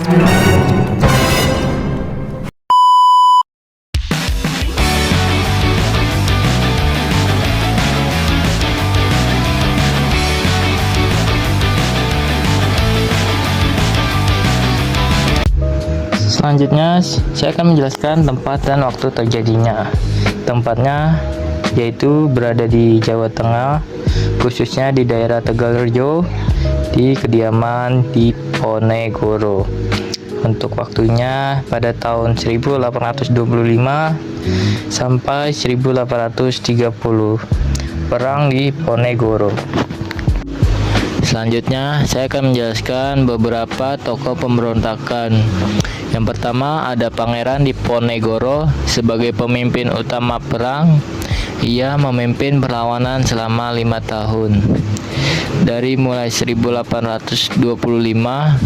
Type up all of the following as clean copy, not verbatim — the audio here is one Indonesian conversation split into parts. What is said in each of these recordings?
Selanjutnya, saya akan menjelaskan tempat dan waktu terjadinya. Tempatnya yaitu berada di Jawa Tengah, khususnya di daerah Tegalrejo, di kediaman di Ponegoro. Untuk waktunya pada tahun 1825 sampai 1830, perang di Ponegoro. Selanjutnya, saya akan menjelaskan beberapa tokoh pemberontakan. Yang pertama ada Pangeran Diponegoro sebagai pemimpin utama perang. Ia memimpin perlawanan selama 5 tahun. Dari mulai 1825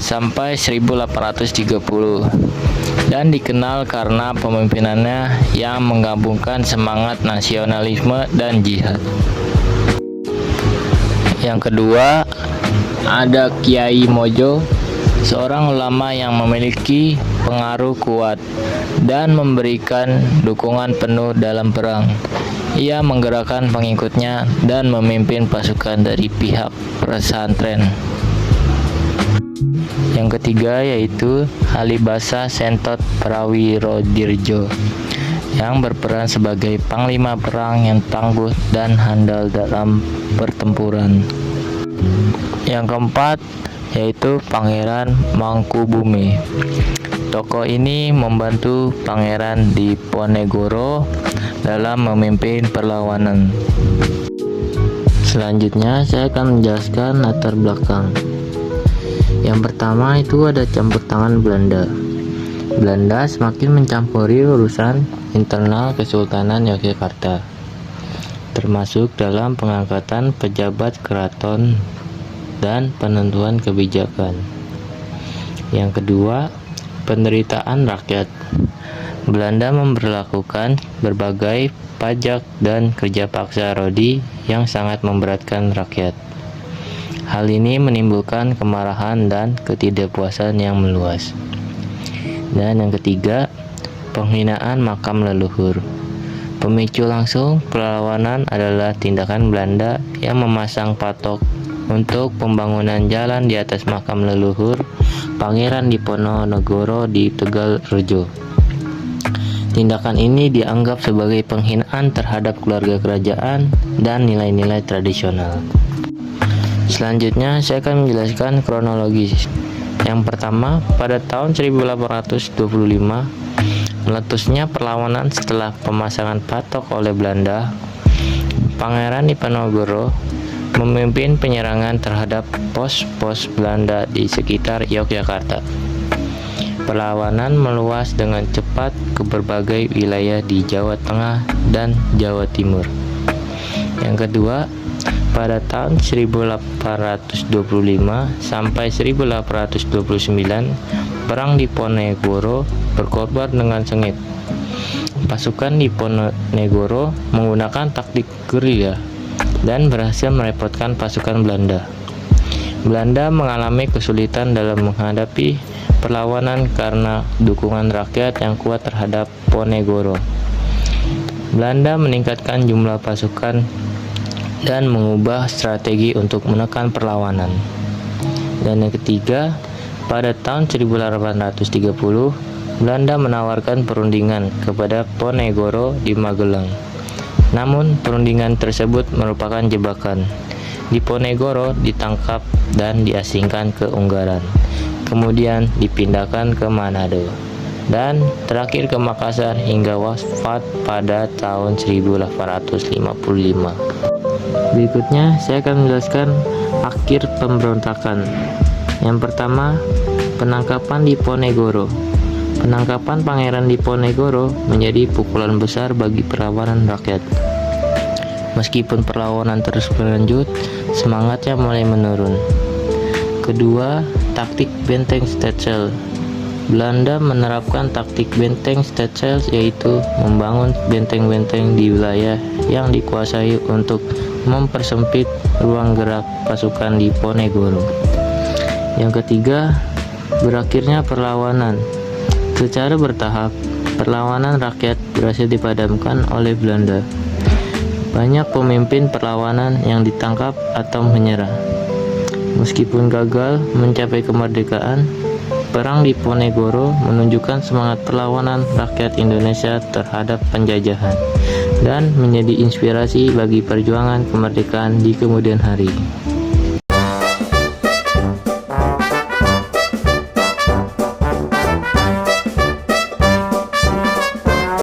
sampai 1830. Dan dikenal karena pemimpinannya yang menggabungkan semangat nasionalisme dan jihad. Yang kedua ada Kiai Mojo, seorang ulama yang memiliki pengaruh kuat dan memberikan dukungan penuh dalam perang. Ia menggerakkan pengikutnya dan memimpin pasukan dari pihak pesantren. Yang ketiga yaitu Alibasa Sentot Prawirodirjo, yang berperan sebagai panglima perang yang tangguh dan handal dalam pertempuran. Yang keempat yaitu Pangeran Mangkubumi. Tokoh ini membantu Pangeran Diponegoro dalam memimpin perlawanan. Selanjutnya saya akan menjelaskan latar belakang. Yang pertama itu ada campur tangan Belanda. Belanda semakin mencampuri urusan internal Kesultanan Yogyakarta, termasuk dalam pengangkatan pejabat keraton dan penentuan kebijakan. Yang kedua, penderitaan rakyat. Belanda memberlakukan berbagai pajak dan kerja paksa rodi yang sangat memberatkan rakyat. Hal ini menimbulkan kemarahan dan ketidakpuasan yang meluas. Dan yang ketiga, penghinaan makam leluhur. Pemicu langsung perlawanan adalah tindakan Belanda yang memasang patok untuk pembangunan jalan di atas makam leluhur Pangeran Diponegoro di Tegalrejo. Tindakan ini dianggap sebagai penghinaan terhadap keluarga kerajaan dan nilai-nilai tradisional. Selanjutnya saya akan menjelaskan kronologis. Yang pertama, pada tahun 1825 meletusnya perlawanan setelah pemasangan patok oleh Belanda. Pangeran Diponegoro memimpin penyerangan terhadap pos-pos Belanda di sekitar Yogyakarta. Perlawanan meluas dengan cepat ke berbagai wilayah di Jawa Tengah dan Jawa Timur. Yang kedua, pada tahun 1825 sampai 1829, perang Diponegoro berkorban dengan sengit. Pasukan Diponegoro menggunakan taktik gerilya dan berhasil merepotkan pasukan Belanda. Belanda mengalami kesulitan dalam menghadapi perlawanan karena dukungan rakyat yang kuat terhadap Ponegoro. Belanda meningkatkan jumlah pasukan dan mengubah strategi untuk menekan perlawanan. Dan yang ketiga, pada tahun 1830, Belanda menawarkan perundingan kepada Ponegoro di Magelang. Namun, perundingan tersebut merupakan jebakan. Diponegoro ditangkap dan diasingkan ke Ungaran, kemudian dipindahkan ke Manado, dan terakhir ke Makassar hingga wafat pada tahun 1855. Berikutnya, saya akan menjelaskan akhir pemberontakan. Yang pertama, penangkapan Diponegoro. Penangkapan Pangeran Diponegoro menjadi pukulan besar bagi perlawanan rakyat. Meskipun perlawanan terus berlanjut, semangatnya mulai menurun. Kedua, taktik benteng Tetzel. Belanda menerapkan taktik benteng Tetzel, yaitu membangun benteng-benteng di wilayah yang dikuasai untuk mempersempit ruang gerak pasukan Diponegoro. Yang ketiga, Berakhirnya perlawanan. Secara bertahap, perlawanan rakyat berhasil dipadamkan oleh Belanda. Banyak pemimpin perlawanan yang ditangkap atau menyerah. Meskipun gagal mencapai kemerdekaan, perang di Ponegoro menunjukkan semangat perlawanan rakyat Indonesia terhadap penjajahan dan menjadi inspirasi bagi perjuangan kemerdekaan di kemudian hari.